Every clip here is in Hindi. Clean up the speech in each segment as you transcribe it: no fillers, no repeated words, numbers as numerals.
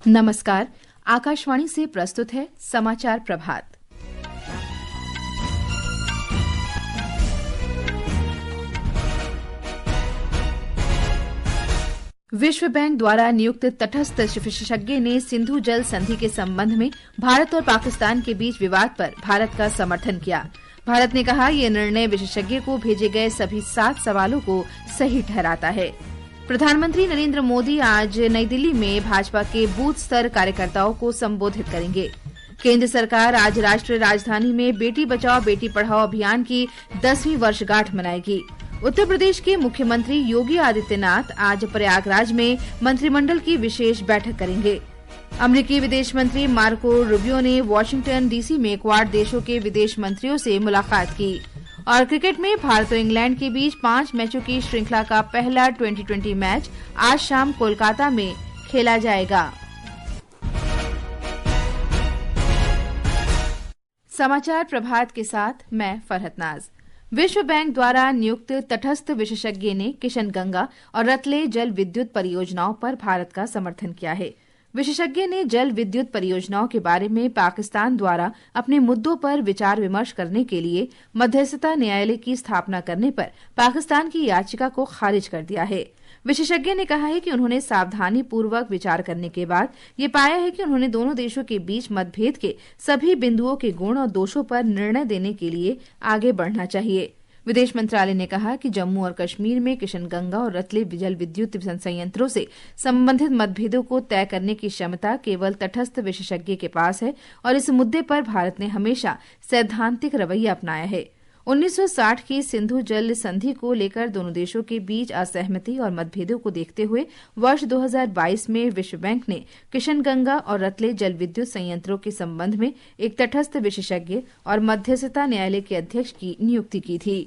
नमस्कार। आकाशवाणी से प्रस्तुत है समाचार प्रभात। विश्व बैंक द्वारा नियुक्त तटस्थ विशेषज्ञ ने सिंधु जल संधि के संबंध में भारत और पाकिस्तान के बीच विवाद पर भारत का समर्थन किया। भारत ने कहा, ये निर्णय विशेषज्ञ को भेजे गए सभी 7 सवालों को सही ठहराता है। प्रधानमंत्री नरेंद्र मोदी आज नई दिल्ली में भाजपा के बूथ स्तर कार्यकर्ताओं को संबोधित करेंगे। केंद्र सरकार आज राष्ट्रीय राजधानी में बेटी बचाओ बेटी पढ़ाओ अभियान की 10वीं वर्षगांठ मनाएगी। उत्तर प्रदेश के मुख्यमंत्री योगी आदित्यनाथ आज प्रयागराज में मंत्रिमंडल की विशेष बैठक करेंगे। अमेरिकी विदेश मंत्री मार्को रूबियो ने वाशिंगटन डीसी में क्वाड देशों के विदेश मंत्रियों से मुलाकात की। और क्रिकेट में भारत और इंग्लैंड के बीच 5 मैचों की श्रृंखला का पहला 2020 मैच आज शाम कोलकाता में खेला जाएगा। समाचार प्रभात के साथ मैं फरहत नाज। विश्व बैंक द्वारा नियुक्त तटस्थ विशेषज्ञ ने किशनगंगा और रतले जल विद्युत परियोजनाओं पर भारत का समर्थन किया है। विशेषज्ञ ने जल विद्युत परियोजनाओं के बारे में पाकिस्तान द्वारा अपने मुद्दों पर विचार विमर्श करने के लिए मध्यस्थता न्यायालय की स्थापना करने पर पाकिस्तान की याचिका को खारिज कर दिया है। विशेषज्ञ ने कहा है कि उन्होंने सावधानी पूर्वक विचार करने के बाद ये पाया है कि उन्होंने दोनों देशों के बीच मतभेद के सभी बिंदुओं के गुण और दोषों पर निर्णय देने के लिए आगे बढ़ना चाहिए। विदेश मंत्रालय ने कहा कि जम्मू और कश्मीर में किशनगंगा और रतले जल विद्युत संयंत्रों से संबंधित मतभेदों को तय करने की क्षमता केवल तटस्थ विशेषज्ञ के पास है और इस मुद्दे पर भारत ने हमेशा सैद्धांतिक रवैया अपनाया है। 1960 की सिंधु जल संधि को लेकर दोनों देशों के बीच असहमति और मतभेदों को देखते हुए वर्ष 2022 में विश्व बैंक ने किशनगंगा और रतले जल विद्युत संयंत्रों के संबंध में एक तटस्थ विशेषज्ञ और मध्यस्थता न्यायालय के अध्यक्ष की नियुक्ति की थी।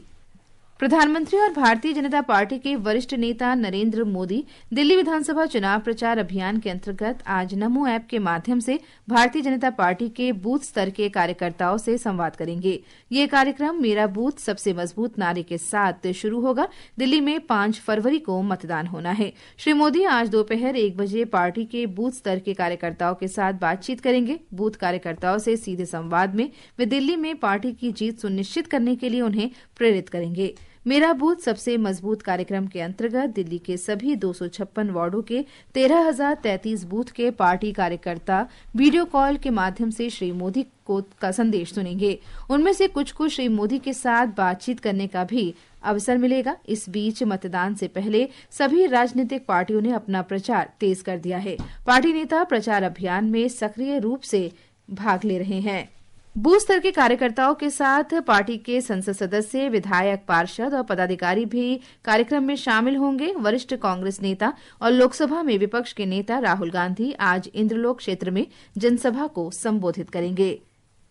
प्रधानमंत्री और भारतीय जनता पार्टी के वरिष्ठ नेता नरेंद्र मोदी दिल्ली विधानसभा चुनाव प्रचार अभियान के अंतर्गत आज नमो ऐप के माध्यम से भारतीय जनता पार्टी के बूथ स्तर के कार्यकर्ताओं से संवाद करेंगे। ये कार्यक्रम मेरा बूथ सबसे मजबूत नारे के साथ शुरू होगा। दिल्ली में 5 फरवरी को मतदान होना है। श्री मोदी आज दोपहर 1 बजे पार्टी के बूथ स्तर के कार्यकर्ताओं के साथ बातचीत करेंगे। बूथ कार्यकर्ताओं से सीधे संवाद में वे दिल्ली में पार्टी की जीत सुनिश्चित करने के लिए उन्हें प्रेरित करेंगे। मेरा बूथ सबसे मजबूत कार्यक्रम के अंतर्गत दिल्ली के सभी 256 वार्डों के 13,033 बूथ के पार्टी कार्यकर्ता वीडियो कॉल के माध्यम से श्री मोदी का संदेश सुनेंगे। उनमें से कुछ को श्री मोदी के साथ बातचीत करने का भी अवसर मिलेगा। इस बीच मतदान से पहले सभी राजनीतिक पार्टियों ने अपना प्रचार तेज कर दिया है। पार्टी नेता प्रचार अभियान में सक्रिय रूप से भाग ले रहे हैं। बूथ स्तर के कार्यकर्ताओं के साथ पार्टी के संसद सदस्य, विधायक, पार्षद और पदाधिकारी भी कार्यक्रम में शामिल होंगे। वरिष्ठ कांग्रेस नेता और लोकसभा में विपक्ष के नेता राहुल गांधी आज इंद्रलोक क्षेत्र में जनसभा को संबोधित करेंगे।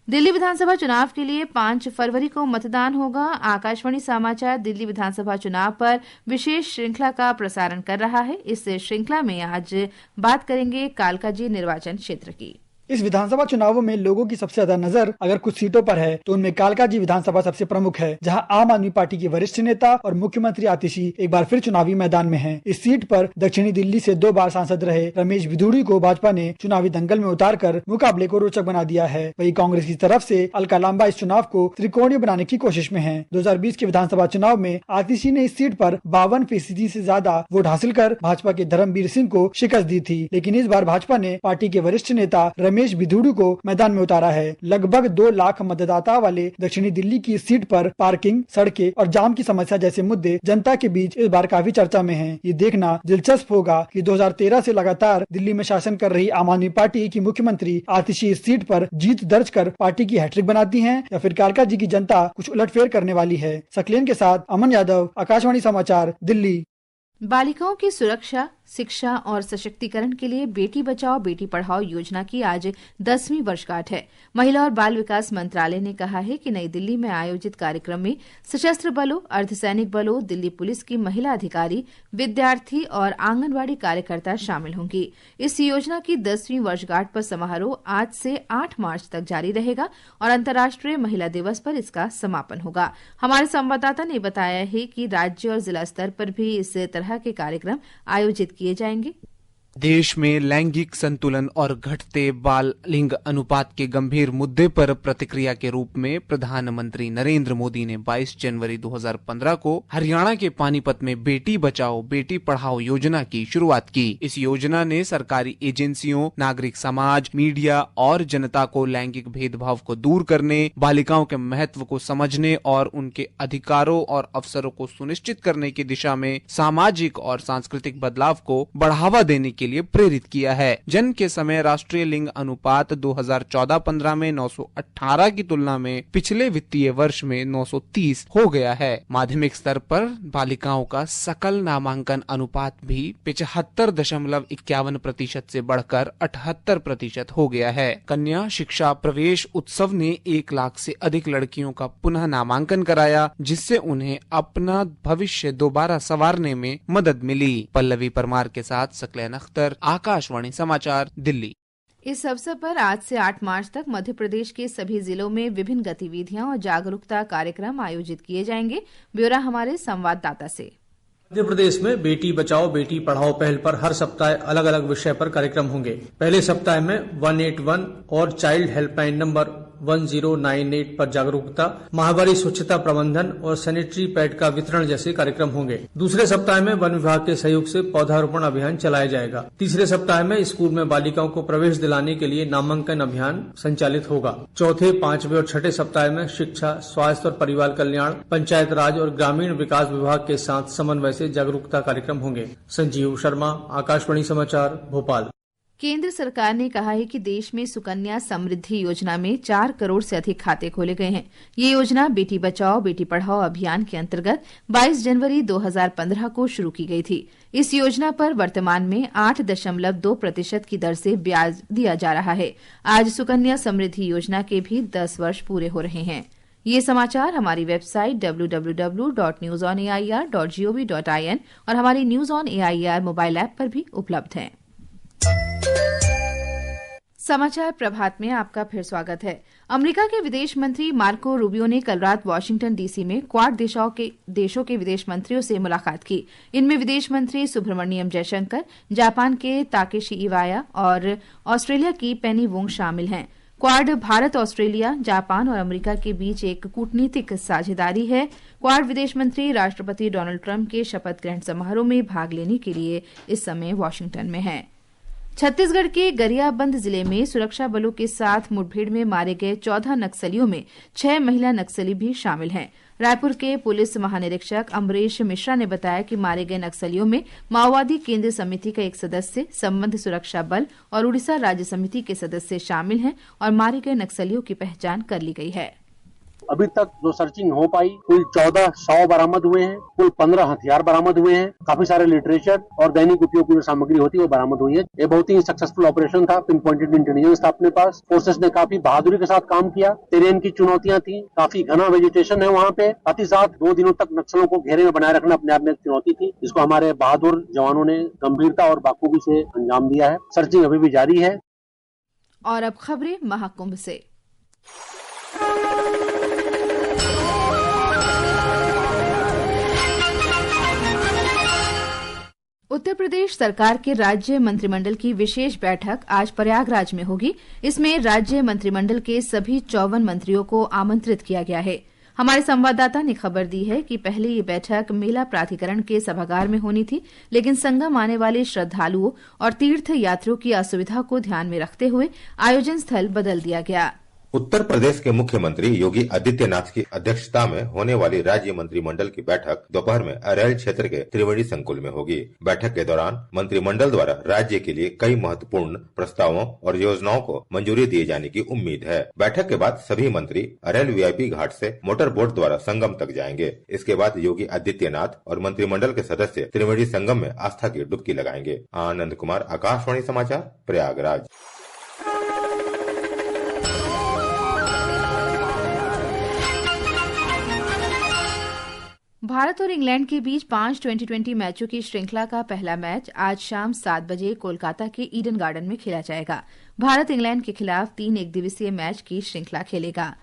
दिल्ली विधानसभा चुनाव के लिए 5 फरवरी को मतदान होगा। आकाशवाणी समाचार दिल्ली विधानसभा चुनाव पर विशेष श्रृंखला का प्रसारण कर रहा है। इस श्रृंखला में आज बात करेंगे कालकाजी निर्वाचन क्षेत्र की। इस विधानसभा चुनावों में लोगों की सबसे ज्यादा नजर अगर कुछ सीटों पर है तो उनमें कालकाजी विधानसभा सबसे प्रमुख है, जहां आम आदमी पार्टी के वरिष्ठ नेता और मुख्यमंत्री आतिशी एक बार फिर चुनावी मैदान में हैं। इस सीट पर दक्षिणी दिल्ली से 2 बार सांसद रहे रमेश बिधूड़ी को भाजपा ने चुनावी दंगल में उतारकर मुकाबले को रोचक बना दिया है। वहीं कांग्रेस की तरफ से अलका लांबा इस चुनाव को त्रिकोणीय बनाने की कोशिश में है। 2020 के विधानसभा चुनाव में आतिशी ने इस सीट पर 52% से ज्यादा वोट हासिल कर भाजपा के धर्मवीर सिंह को शिकस्त दी थी, लेकिन इस बार भाजपा ने पार्टी के वरिष्ठ नेता रमेश बिधूड़ी को मैदान में उतारा है। लगभग 2 लाख मतदाता वाले दक्षिणी दिल्ली की सीट पर पार्किंग, सड़कें और जाम की समस्या जैसे मुद्दे जनता के बीच इस बार काफी चर्चा में हैं। ये देखना दिलचस्प होगा कि 2013 से लगातार दिल्ली में शासन कर रही आम आदमी पार्टी की मुख्यमंत्री आतिशी इस सीट पर जीत दर्ज कर पार्टी की हैट्रिक बनाती हैं या फिर कालकाजी की जनता कुछ उलटफेर करने वाली है। सक्लेन के साथ अमन यादव, आकाशवाणी समाचार, दिल्ली। बालिकाओं की सुरक्षा, शिक्षा और सशक्तिकरण के लिए बेटी बचाओ बेटी पढ़ाओ योजना की आज 10वीं वर्षगांठ है। महिला और बाल विकास मंत्रालय ने कहा है कि नई दिल्ली में आयोजित कार्यक्रम में सशस्त्र बलों, अर्धसैनिक बलों, दिल्ली पुलिस की महिला अधिकारी, विद्यार्थी और आंगनबाड़ी कार्यकर्ता शामिल होंगी। इस योजना की 10वीं वर्षगांठ पर समारोह आज से 8 मार्च तक जारी रहेगा और अंतर्राष्ट्रीय महिला दिवस पर इसका समापन होगा। हमारे संवाददाता ने बताया है कि राज्य और जिला स्तर पर भी इस तरह के कार्यक्रम आयोजित किए जाएंगे। देश में लैंगिक संतुलन और घटते बाल लिंग अनुपात के गंभीर मुद्दे पर प्रतिक्रिया के रूप में प्रधानमंत्री नरेंद्र मोदी ने 22 जनवरी 2015 को हरियाणा के पानीपत में बेटी बचाओ बेटी पढ़ाओ योजना की शुरुआत की। इस योजना ने सरकारी एजेंसियों, नागरिक समाज, मीडिया और जनता को लैंगिक भेदभाव को दूर करने, बालिकाओं के महत्व को समझने और उनके अधिकारों और अवसरों को सुनिश्चित करने की दिशा में सामाजिक और सांस्कृतिक बदलाव को बढ़ावा देने के लिए प्रेरित किया है। जन्म के समय राष्ट्रीय लिंग अनुपात 2014-15 में 918 की तुलना में पिछले वित्तीय वर्ष में 930 हो गया है। माध्यमिक स्तर पर बालिकाओं का सकल नामांकन अनुपात भी 75.51% से बढ़कर 78% हो गया है। कन्या शिक्षा प्रवेश उत्सव ने 1 लाख से अधिक लड़कियों का पुनः नामांकन कराया, जिससे उन्हें अपना भविष्य दोबारा संवारने में मदद मिली। पल्लवी परमार के साथ सकलैन अख्तर, आकाशवाणी समाचार, दिल्ली। इस अवसर पर आज से 8 मार्च तक मध्य प्रदेश के सभी जिलों में विभिन्न गतिविधियां और जागरूकता कार्यक्रम आयोजित किए जाएंगे। ब्यौरा हमारे संवाददाता से। मध्य प्रदेश में बेटी बचाओ बेटी पढ़ाओ पहल पर हर सप्ताह अलग अलग विषय पर कार्यक्रम होंगे। पहले सप्ताह में 181 और चाइल्ड हेल्पलाइन नंबर 1098 पर जागरूकता, माहवारी स्वच्छता प्रबंधन और सैनिटरी पैड का वितरण जैसे कार्यक्रम होंगे। दूसरे सप्ताह में वन विभाग के सहयोग से पौधारोपण अभियान चलाया जाएगा। तीसरे सप्ताह में स्कूल में बालिकाओं को प्रवेश दिलाने के लिए नामांकन अभियान संचालित होगा। चौथे, 5वें और 6ठे सप्ताह में शिक्षा, स्वास्थ्य और परिवार कल्याण, पंचायत राज और ग्रामीण विकास विभाग के साथ समन्वय से जागरूकता कार्यक्रम होंगे। संजीव शर्मा, आकाशवाणी समाचार, भोपाल। केंद्र सरकार ने कहा है कि देश में सुकन्या समृद्धि योजना में 4 करोड़ से अधिक खाते खोले गए हैं। ये योजना बेटी बचाओ बेटी पढ़ाओ अभियान के अंतर्गत 22 जनवरी 2015 को शुरू की गई थी। इस योजना पर वर्तमान में 8.2% की दर से ब्याज दिया जा रहा है। आज सुकन्या समृद्धि योजना के भी 10 वर्ष पूरे हो रहे हैं। ये समाचार हमारी वेबसाइट www.newsonair.gov.in और हमारी news on AIR mobile app पर भी उपलब्ध हैं। समाचार प्रभात में आपका फिर स्वागत है। अमेरिका के विदेश मंत्री मार्को रूबियो ने कल रात वाशिंगटन डीसी में क्वाड देशों के विदेश मंत्रियों से मुलाकात की। इनमें विदेश मंत्री सुब्रमण्यम जयशंकर, जापान के ताकेशी इवाया और ऑस्ट्रेलिया की पेनी वोंग शामिल हैं। क्वाड भारत, ऑस्ट्रेलिया, जापान और अमेरिका के बीच एक कूटनीतिक साझेदारी है। क्वाड विदेश मंत्री राष्ट्रपति डोनाल्ड ट्रंप के शपथ ग्रहण समारोह में भाग लेने के लिए इस समय वाशिंगटन में हैं। छत्तीसगढ़ के गरियाबंद जिले में सुरक्षा बलों के साथ मुठभेड़ में मारे गए 14 नक्सलियों में 6 महिला नक्सली भी शामिल हैं। रायपुर के पुलिस महानिरीक्षक अमरीश मिश्रा ने बताया कि मारे गए नक्सलियों में माओवादी केंद्रीय समिति का एक सदस्य, संबंध सुरक्षा बल और उड़ीसा राज्य समिति के सदस्य शामिल हैं और मारे गए नक्सलियों की पहचान कर ली गई है। अभी तक जो सर्चिंग हो पाई, कुल 14 शव बरामद हुए हैं, कुल 15 हथियार बरामद हुए हैं, काफी सारे लिटरेचर और दैनिक उपयोग की जो सामग्री होती है वो बरामद हुई है। ये बहुत ही सक्सेसफुल ऑपरेशन था। पिन पॉइंटेड इंटेलिजेंस था अपने पास। फोर्सेस ने काफी बहादुरी के साथ काम किया। टेरेन की चुनौतियां थी, काफी घना वेजिटेशन है वहाँ पे। साथ ही साथ 2 दिनों तक नक्सलों को घेरे में बनाए रखना अपने आप में एक चुनौती थी, जिसको हमारे बहादुर जवानों ने गंभीरता और बाखूबी से अंजाम दिया है। सर्चिंग अभी भी जारी है। और अब खबरें महाकुंभ से। उत्तर प्रदेश सरकार के राज्य मंत्रिमंडल की विशेष बैठक आज प्रयागराज में होगी। इसमें राज्य मंत्रिमंडल के सभी 54 मंत्रियों को आमंत्रित किया गया है। हमारे संवाददाता ने खबर दी है कि पहले ये बैठक मेला प्राधिकरण के सभागार में होनी थी, लेकिन संगम आने वाले श्रद्धालुओं और तीर्थ यात्रियों की असुविधा को ध्यान में रखते हुए आयोजन स्थल बदल दिया गया। उत्तर प्रदेश के मुख्यमंत्री योगी आदित्यनाथ की अध्यक्षता में होने वाली राज्य मंत्रिमंडल की बैठक दोपहर में अरैल क्षेत्र के त्रिवेणी संकुल में होगी। बैठक के दौरान मंत्रिमंडल द्वारा राज्य के लिए कई महत्वपूर्ण प्रस्तावों और योजनाओं को मंजूरी दिए जाने की उम्मीद है। बैठक के बाद सभी मंत्री अरैल वीआईपी घाट से मोटर बोट द्वारा संगम तक जाएंगे। इसके बाद योगी आदित्यनाथ और मंत्रिमंडल के सदस्य त्रिवेणी संगम में आस्था की डुबकी लगाएंगे। आनंद कुमार, आकाशवाणी समाचार, प्रयागराज। भारत और इंग्लैंड के बीच 5 2020 मैचों की श्रृंखला का पहला मैच आज शाम 7 बजे कोलकाता के ईडन गार्डन में खेला जाएगा। भारत इंग्लैंड के खिलाफ 3 एकदिवसीय मैच की श्रृंखला खेलेगा।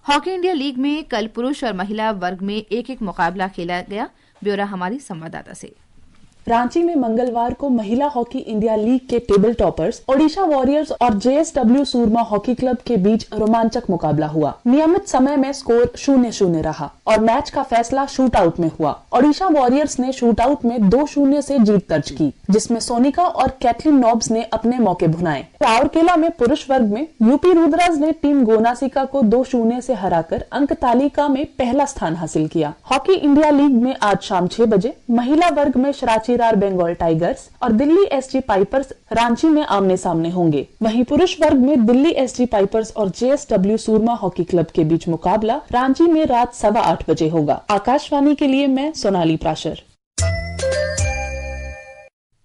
हॉकी इंडिया लीग में कल पुरुष और महिला वर्ग में एक-एक मुकाबला खेला गया। ब्यौरा हमारी संवाददाता से। रांची में मंगलवार को महिला हॉकी इंडिया लीग के टेबल टॉपर्स ओडिशा वॉरियर्स और JSW सूरमा हॉकी क्लब के बीच रोमांचक मुकाबला हुआ। नियमित समय में स्कोर 0-0 रहा और मैच का फैसला शूट आउट में हुआ। ओडिशा वॉरियर्स ने शूट आउट में 2-0 से जीत दर्ज की, जिसमें सोनिका और कैथलीन नॉब्स ने अपने मौके भुनाए। राउरकेला में पुरुष वर्ग में यूपी रुद्राज ने टीम गोनासिका को 2-0 से हराकर अंक तालिका में पहला स्थान हासिल किया। हॉकी इंडिया लीग में आज शाम 6 बजे महिला वर्ग में शराचीरार बंगाल टाइगर्स और दिल्ली SG पाइपर्स रांची में आमने सामने होंगे। वहीं पुरुष वर्ग में दिल्ली SG पाइपर्स और JSW सूरमा हॉकी क्लब के बीच मुकाबला रांची में रात 8:15 बजे होगा। आकाशवाणी के लिए मैं सोनाली प्राशर।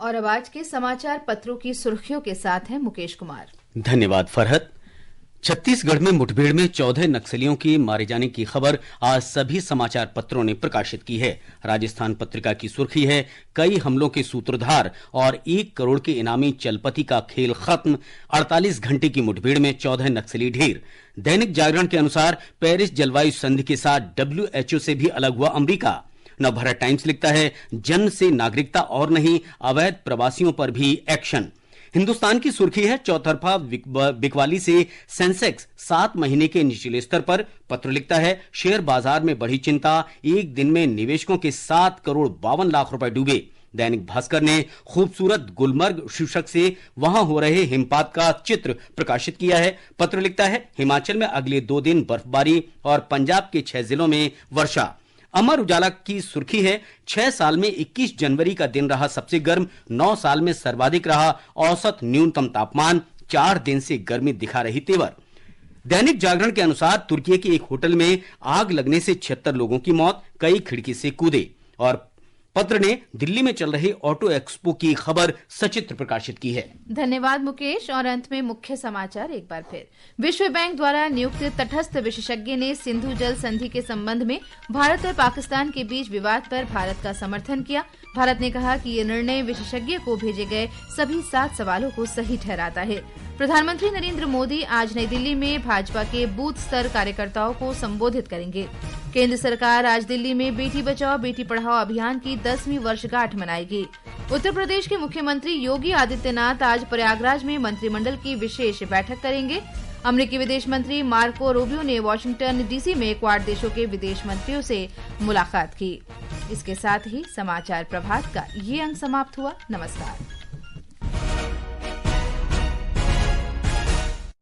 और अब आज के समाचार पत्रों की सुर्खियों के साथ हैं मुकेश कुमार। धन्यवाद फरहत। छत्तीसगढ़ में मुठभेड़ में 14 नक्सलियों के मारे जाने की खबर आज सभी समाचार पत्रों ने प्रकाशित की है। राजस्थान पत्रिका की सुर्खी है, कई हमलों के सूत्रधार और 1 करोड़ के इनामी चलपति का खेल खत्म, 48 घंटे की मुठभेड़ में 14 नक्सली ढेर। दैनिक जागरण के अनुसार पेरिस जलवायु संधि के साथ WHO से भी अलग हुआ अमेरिका। नवभारत टाइम्स लिखता है, जन्म से नागरिकता और नहीं, अवैध प्रवासियों पर भी एक्शन। हिंदुस्तान की सुर्खी है, चौतरफा बिकवाली से सेंसेक्स 7 महीने के निचले स्तर पर। पत्र लिखता है, शेयर बाजार में बढ़ी चिंता, एक दिन में निवेशकों के 7 करोड़ 52 लाख रुपए डूबे। दैनिक भास्कर ने खूबसूरत गुलमर्ग शीर्षक से वहां हो रहे हिमपात का चित्र प्रकाशित किया है। पत्र लिखता है, हिमाचल में अगले 2 दिन बर्फबारी और पंजाब के 6 जिलों में वर्षा। अमर उजाला की सुर्खी है, 6 साल में 21 जनवरी का दिन रहा सबसे गर्म, 9 साल में सर्वाधिक रहा औसत न्यूनतम तापमान, 4 दिन से गर्मी दिखा रही तेवर। दैनिक जागरण के अनुसार तुर्की के एक होटल में आग लगने से 76 लोगों की मौत, कई खिड़की से कूदे। और पत्र ने दिल्ली में चल रहे ऑटो एक्सपो की खबर सचित्र प्रकाशित की है। धन्यवाद मुकेश। और अंत में मुख्य समाचार एक बार फिर। विश्व बैंक द्वारा नियुक्त तटस्थ विशेषज्ञ ने सिंधु जल संधि के संबंध में भारत और पाकिस्तान के बीच विवाद पर भारत का समर्थन किया। भारत ने कहा कि ये निर्णय विशेषज्ञ को भेजे गए सभी 7 सवालों को सही ठहराता है। प्रधानमंत्री नरेंद्र मोदी आज नई दिल्ली में भाजपा के बूथ स्तर कार्यकर्ताओं को संबोधित करेंगे। केंद्र सरकार आज दिल्ली में बेटी बचाओ बेटी पढ़ाओ अभियान की 10वीं वर्षगांठ मनाएगी। उत्तर प्रदेश के मुख्यमंत्री योगी आदित्यनाथ आज प्रयागराज में मंत्रिमंडल की विशेष बैठक करेंगे। अमेरिकी विदेश मंत्री मार्को रूबियो ने वॉशिंगटन DC में क्वाड देशों के विदेश मंत्रियों से मुलाकात की। इसके साथ ही समाचार प्रभात का ये अंक समाप्त हुआ। नमस्कार।